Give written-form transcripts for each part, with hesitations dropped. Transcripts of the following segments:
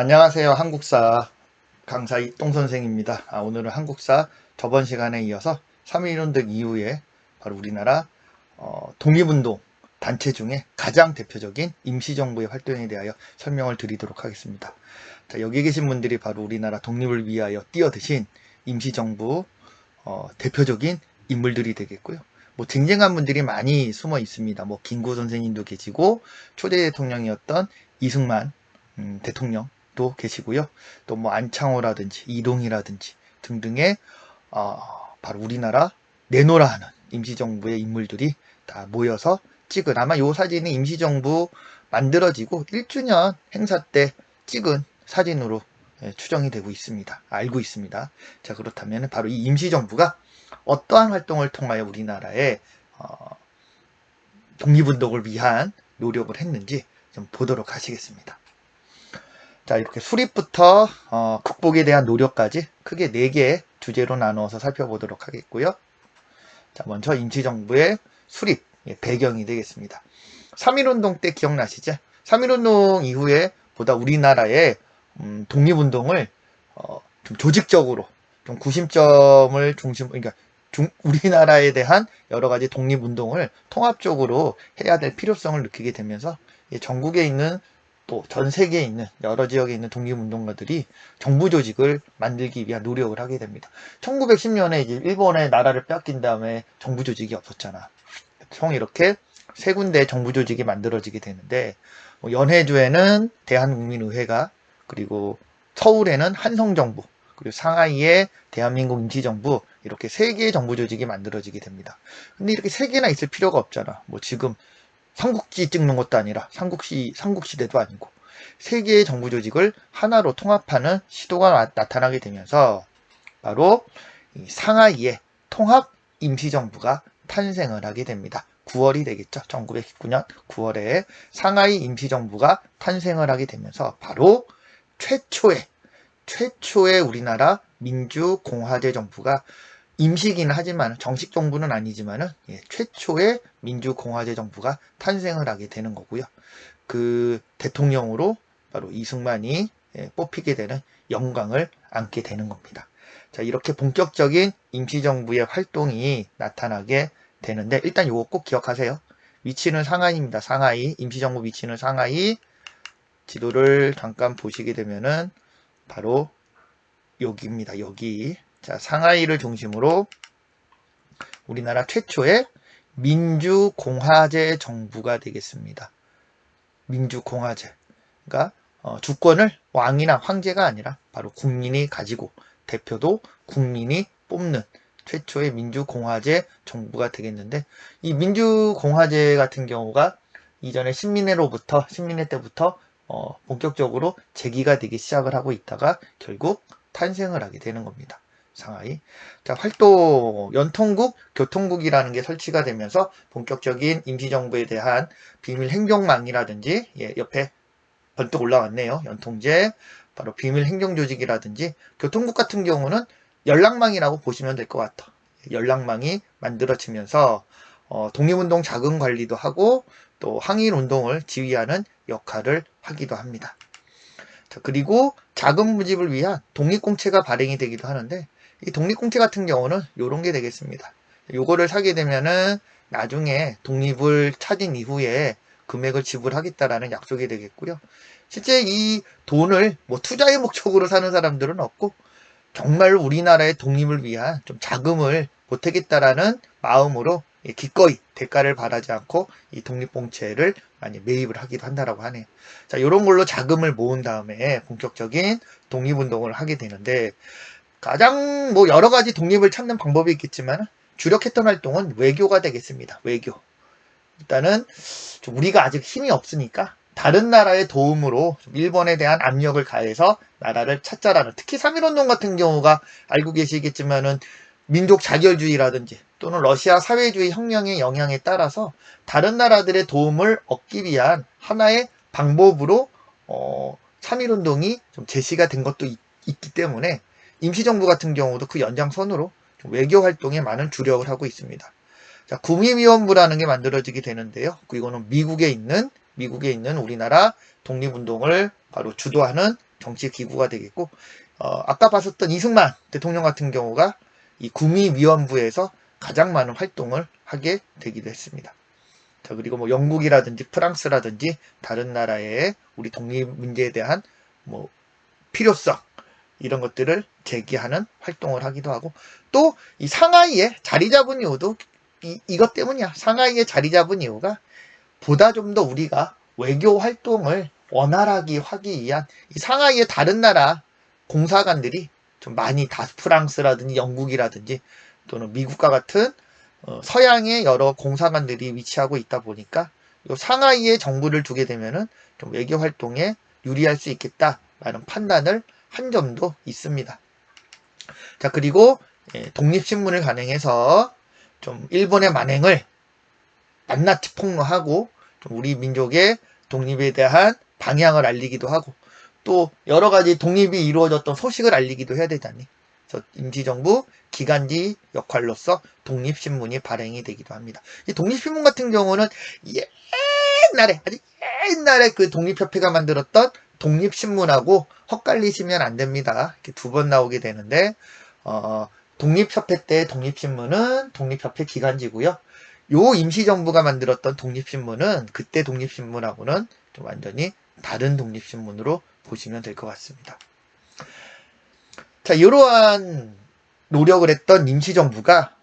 안녕하세요. 한국사 강사 이똥 선생입니다. 오늘은 한국사 저번 시간에 이어서 3.1운동 이후에 바로 우리나라 독립운동 단체 중에 가장 대표적인 임시정부의 활동에 대하여 설명을 드리도록 하겠습니다. 자, 여기 계신 분들이 바로 우리나라 독립을 위하여 뛰어드신 임시정부 대표적인 인물들이 되겠고요. 뭐 쟁쟁한 분들이 많이 숨어 있습니다. 뭐 김구 선생님도 계시고 초대 대통령이었던 이승만 대통령도 계시고요. 또 뭐 안창호라든지 이동이라든지 등등의 바로 우리나라 내노라 하는 임시정부의 인물들이 다 모여서 찍은, 아마 이 사진이 임시정부 만들어지고 1주년 행사 때 찍은 사진으로 추정이 되고 있습니다. 알고 있습니다. 자, 그렇다면 바로 이 임시정부가 어떠한 활동을 통하여 우리나라의 독립운동을 위한 노력을 했는지 좀 보도록 하시겠습니다. 자, 이렇게 수립부터 극복에 대한 노력까지 크게 4개의 주제로 나누어서 살펴보도록 하겠고요. 자, 먼저 임시정부의 수립 배경이 되겠습니다. 3.1운동 때 기억나시죠? 3.1운동 이후에 보다 우리나라의 독립운동을 좀 조직적으로 좀 구심점을 그러니까 우리나라에 대한 여러 가지 독립운동을 통합적으로 해야 될 필요성을 느끼게 되면서 전국에 있는 또 전 세계에 있는 여러 지역에 있는 독립운동가들이 정부 조직을 만들기 위한 노력을 하게 됩니다. 1910년에 이제 일본의 나라를 빼앗긴 다음에 정부 조직이 없었잖아. 총 이렇게 3군데 정부 조직이 만들어지게 되는데, 연해주에는 대한국민의회가, 그리고 서울에는 한성정부, 그리고 상하이에 대한민국 임시정부, 이렇게 3개의 정부 조직이 만들어지게 됩니다. 근데 이렇게 3개나 있을 필요가 없잖아. 뭐 지금 삼국지 찍는 것도 아니라 삼국시대도 아니고 3개의 정부 조직을 하나로 통합하는 시도가 나타나게 되면서 바로 이 상하이의 통합 임시정부가 탄생을 하게 됩니다. 9월이 되겠죠. 1919년 9월에 상하이 임시정부가 탄생을 하게 되면서 바로 최초의 우리나라 민주공화제 정부가 임시기는 하지만 정식 정부는 아니지만은 최초의 민주공화제 정부가 탄생을 하게 되는 거고요. 그 대통령으로 바로 이승만이 뽑히게 되는 영광을 안게 되는 겁니다. 자, 이렇게 본격적인 임시정부의 활동이 나타나게 되는데, 일단 이거 꼭 기억하세요. 위치는 상하이입니다. 상하이, 임시정부 위치는 상하이. 지도를 잠깐 보시게 되면은 바로 여기입니다. 여기. 자, 상하이를 중심으로 우리나라 최초의 민주공화제 정부가 되겠습니다. 민주공화제. 그러니까 주권을 왕이나 황제가 아니라 바로 국민이 가지고, 대표도 국민이 뽑는 최초의 민주공화제 정부가 되겠는데, 이 민주공화제 같은 경우가 이전에 신민회 때부터 본격적으로 제기가 되기 시작을 하고 있다가 결국 탄생을 하게 되는 겁니다. 상하이. 자, 활동, 연통국, 교통국이라는 게 설치가 되면서 본격적인 임시정부에 대한 비밀 행정망이라든지, 옆에 번뜩 올라왔네요. 연통제, 바로 비밀 행정조직이라든지, 교통국 같은 경우는 연락망이라고 보시면 될 것 같아. 연락망이 만들어지면서, 독립운동 자금 관리도 하고, 또 항일운동을 지휘하는 역할을 하기도 합니다. 자, 그리고 자금 모집을 위한 독립공채가 발행이 되기도 하는데, 이 독립공채 같은 경우는 이런 게 되겠습니다. 요거를 사게 되면은 나중에 독립을 차진 이후에 금액을 지불하겠다라는 약속이 되겠고요. 실제 이 돈을 뭐 투자의 목적으로 사는 사람들은 없고, 정말 우리나라의 독립을 위한 좀 자금을 보태겠다라는 마음으로 기꺼이 대가를 바라지 않고 이 독립공채를 많이 매입을 하기도 한다라고 하네요. 자, 이런 걸로 자금을 모은 다음에 본격적인 독립운동을 하게 되는데, 가장 뭐 여러 가지 독립을 찾는 방법이 있겠지만 주력했던 활동은 외교가 되겠습니다. 외교. 일단은 좀 우리가 아직 힘이 없으니까 다른 나라의 도움으로 일본에 대한 압력을 가해서 나라를 찾자라는, 특히 3.1운동 같은 경우가 알고 계시겠지만은 민족 자결주의라든지 또는 러시아 사회주의 혁명의 영향에 따라서 다른 나라들의 도움을 얻기 위한 하나의 방법으로 3.1운동이 좀 제시가 된 것도 있기 때문에 임시정부 같은 경우도 그 연장선으로 외교 활동에 많은 주력을 하고 있습니다. 자, 구미위원부라는 게 만들어지게 되는데요. 이거는 미국에 있는 우리나라 독립운동을 바로 주도하는 정치 기구가 되겠고, 아까 봤었던 이승만 대통령 같은 경우가 이 구미위원부에서 가장 많은 활동을 하게 되기도 했습니다. 자, 그리고 뭐 영국이라든지 프랑스라든지 다른 나라의 우리 독립 문제에 대한 뭐 필요성 이런 것들을 제기하는 활동을 하기도 하고, 또 이 상하이에 자리 잡은 이유도 이것 때문이야. 상하이에 자리 잡은 이유가 보다 좀 더 우리가 외교 활동을 원활하게 하기 위한 이 상하이의 다른 나라 공사관들이 좀 많이 프랑스라든지 영국이라든지 또는 미국과 같은 서양의 여러 공사관들이 위치하고 있다 보니까 요 상하이에 정부를 두게 되면은 좀 외교 활동에 유리할 수 있겠다라는 판단을 한 점도 있습니다. 자, 그리고 독립신문을 간행해서 좀 일본의 만행을 낱낱이 폭로하고 좀 우리 민족의 독립에 대한 방향을 알리기도 하고, 또 여러 가지 독립이 이루어졌던 소식을 알리기도 해야 되잖니. 그래서 임시정부 기간지 역할로서 독립신문이 발행이 되기도 합니다. 이 독립신문 같은 경우는 옛날에, 아주 옛날에 그 독립협회가 만들었던 독립신문하고 헛갈리시면 안 됩니다. 이렇게 두 번 나오게 되는데, 독립협회 때 독립신문은 독립협회 기간지고요. 요 임시정부가 만들었던 독립신문은 그때 독립신문하고는 좀 완전히 다른 독립신문으로 보시면 될 것 같습니다. 자, 이러한 노력을 했던 임시정부가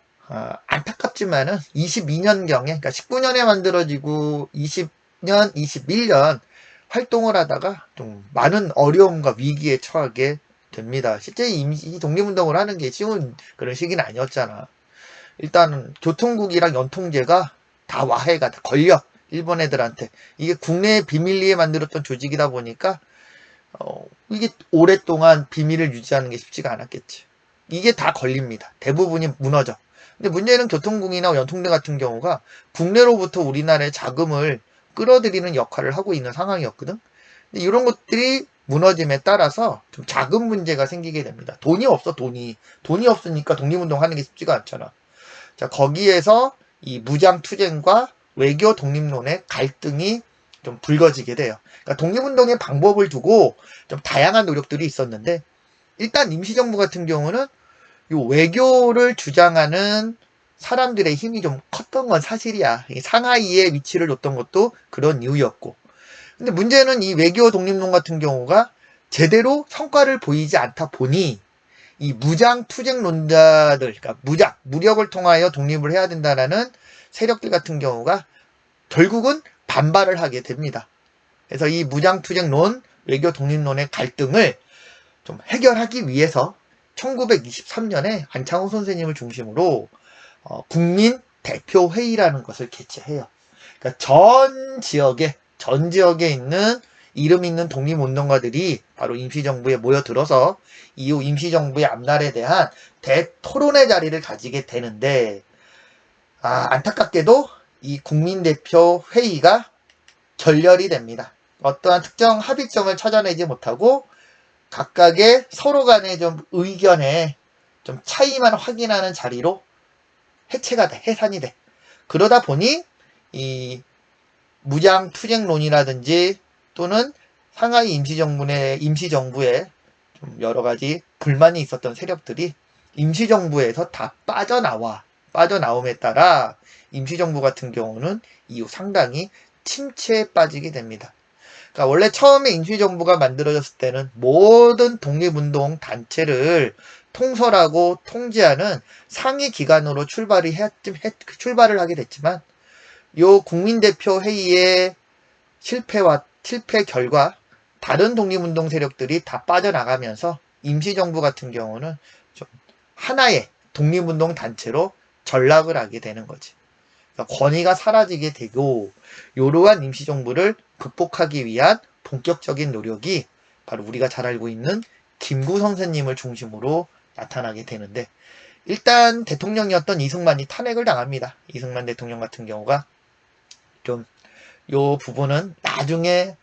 안타깝지만은 22년경에, 그러니까 19년에 만들어지고 20년, 21년 활동을 하다가 좀 많은 어려움과 위기에 처하게 됩니다. 실제 임시 독립운동을 하는 게 쉬운 그런 시기는 아니었잖아. 일단 교통국이랑 연통제가 다 와해가 다 걸려. 일본 애들한테. 이게 국내에 비밀리에 만들었던 조직이다 보니까 이게 오랫동안 비밀을 유지하는 게 쉽지가 않았겠지. 이게 다 걸립니다. 대부분이 무너져. 근데 문제는 교통국이나 연통제 같은 경우가 국내로부터 우리나라의 자금을 끌어들이는 역할을 하고 있는 상황이었거든. 근데 이런 것들이 무너짐에 따라서 좀 자금 문제가 생기게 됩니다. 돈이 없어, 돈이 없으니까 독립운동 하는 게 쉽지가 않잖아. 자, 거기에서 이 무장투쟁과 외교 독립론의 갈등이 좀 불거지게 돼요. 그러니까 독립운동의 방법을 두고 좀 다양한 노력들이 있었는데, 일단 임시정부 같은 경우는 요 외교를 주장하는 사람들의 힘이 좀 컸던 건 사실이야. 상하이에 위치를 뒀던 것도 그런 이유였고. 근데 문제는 이 외교 독립론 같은 경우가 제대로 성과를 보이지 않다 보니 이 무장투쟁론자들, 그러니까 무력을 통하여 독립을 해야 된다라는 세력들 같은 경우가 결국은 반발을 하게 됩니다. 그래서 이 무장투쟁론, 외교 독립론의 갈등을 좀 해결하기 위해서 1923년에 한창호 선생님을 중심으로 국민대표회의라는 것을 개최해요. 그러니까 전 지역에 있는 이름 있는 독립운동가들이 바로 임시정부에 모여들어서 이후 임시정부의 앞날에 대한 대토론의 자리를 가지게 되는데, 안타깝게도 이 국민대표 회의가 결렬이 됩니다. 어떠한 특정 합의점을 찾아내지 못하고 각각의 서로 간의 좀 의견에 좀 차이만 확인하는 자리로 해체가 돼, 해산이 돼. 그러다 보니 이 무장투쟁론이라든지 또는 상하이 임시정부에 좀 여러 가지 불만이 있었던 세력들이 임시정부에서 다 빠져나옴에 따라 임시정부 같은 경우는 이후 상당히 침체에 빠지게 됩니다. 그러니까 원래 처음에 임시정부가 만들어졌을 때는 모든 독립운동 단체를 통솔하고 통제하는 상위 기관으로 출발을 하게 됐지만, 요 국민대표 회의의 실패 결과 다른 독립운동 세력들이 다 빠져나가면서 임시정부 같은 경우는 좀 하나의 독립운동 단체로 전락을 하게 되는 거지. 그러니까 권위가 사라지게 되고, 이러한 임시정부를 극복하기 위한 본격적인 노력이 바로 우리가 잘 알고 있는 김구 선생님을 중심으로 나타나게 되는데, 일단 대통령이었던 이승만이 탄핵을 당합니다. 이승만 대통령 같은 경우가 좀 요 부분은 나중에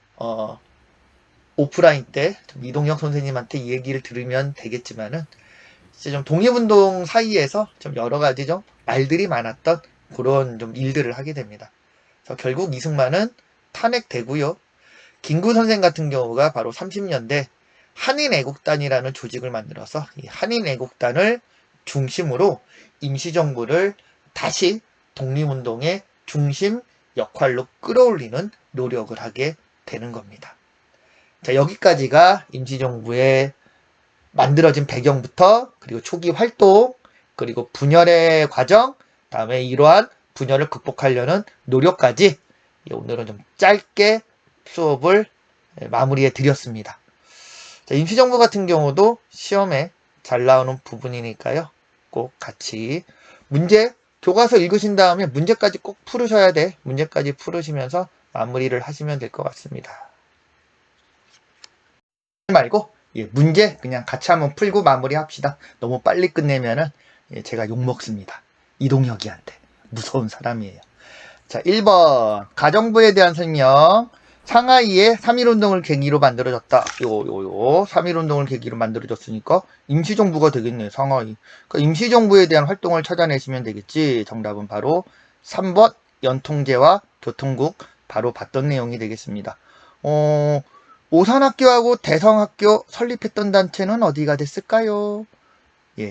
오프라인 때 이동혁 선생님한테 이 얘기를 들으면 되겠지만은, 이제 좀 독립운동 사이에서 좀 여러 가지 좀 말들이 많았던 그런 좀 일들을 하게 됩니다. 그래서 결국 이승만은 탄핵되고요. 김구 선생 같은 경우가 바로 30년대 한인애국단이라는 조직을 만들어서 이 한인애국단을 중심으로 임시정부를 다시 독립운동의 중심 역할로 끌어올리는 노력을 하게 되는 겁니다. 자, 여기까지가 임시정부의 만들어진 배경부터, 그리고 초기 활동, 그리고 분열의 과정, 다음에 이러한 분열을 극복하려는 노력까지 오늘은 좀 짧게 수업을 마무리해 드렸습니다. 자, 임시정부 같은 경우도 시험에 잘 나오는 부분이니까요. 꼭 같이 문제, 교과서 읽으신 다음에 문제까지 꼭 풀으셔야 돼. 문제까지 풀으시면서 마무리를 하시면 될 것 같습니다. 말고 문제 그냥 같이 한번 풀고 마무리합시다. 너무 빨리 끝내면은 제가 욕먹습니다. 이동혁이한테. 무서운 사람이에요. 자, 1번 가정부에 대한 설명. 상하이에 3.1운동을 계기로 만들어졌다. 3.1운동을 계기로 만들어졌으니까 임시정부가 되겠네. 상하이. 그러니까 임시정부에 대한 활동을 찾아내시면 되겠지. 정답은 바로 3번 연통제와 교통국. 바로 봤던 내용이 되겠습니다. 오산학교하고 대성학교 설립했던 단체는 어디가 됐을까요?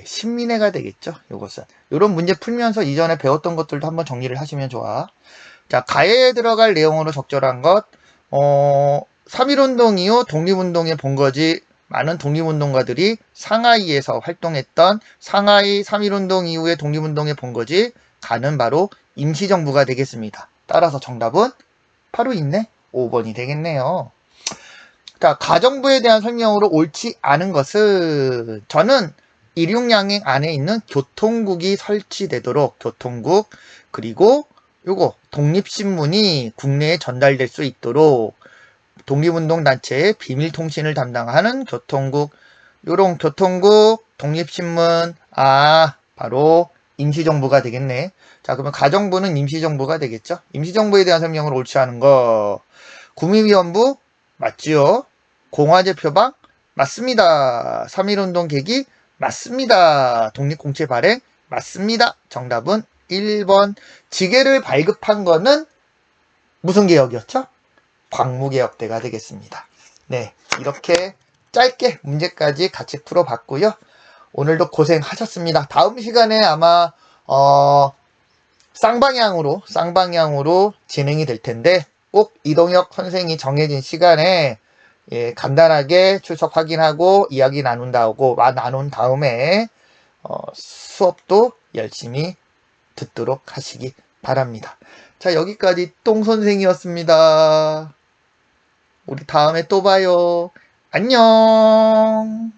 신민회가 되겠죠. 요것은. 요런 문제 풀면서 이전에 배웠던 것들도 한번 정리를 하시면 좋아. 자, 가해에 들어갈 내용으로 적절한 것. 3.1운동 이후 독립운동의 본거지. 많은 독립운동가들이 상하이에서 활동했던 상하이 3.1운동 이후의 독립운동의 본거지. 가는 바로 임시정부가 되겠습니다. 따라서 정답은 바로 있네. 5번이 되겠네요. 자, 가정부에 대한 설명으로 옳지 않은 것은 저는 일용양행 안에 있는 교통국이 설치되도록 교통국, 그리고 요거 독립신문이 국내에 전달될 수 있도록 독립운동단체의 비밀통신을 담당하는 교통국, 요런 교통국, 독립신문, 바로 임시정부가 되겠네. 자, 그러면 가정부는 임시정부가 되겠죠. 임시정부에 대한 설명을 옳지 않은 거. 구미위원부 맞지요? 공화제 표방 맞습니다. 3.1운동 계기 맞습니다. 독립공채 발행 맞습니다. 정답은 1번. 지게를 발급한 거는 무슨 개혁이었죠? 광무개혁대가 되겠습니다. 네, 이렇게 짧게 문제까지 같이 풀어봤고요. 오늘도 고생하셨습니다. 다음 시간에 아마 쌍방향으로 진행이 될 텐데 꼭 이동혁 선생이 정해진 시간에 간단하게 출석 확인하고 이야기 나눈 다음에 수업도 열심히 듣도록 하시기 바랍니다. 자, 여기까지 똥선생이었습니다. 우리 다음에 또 봐요. 안녕.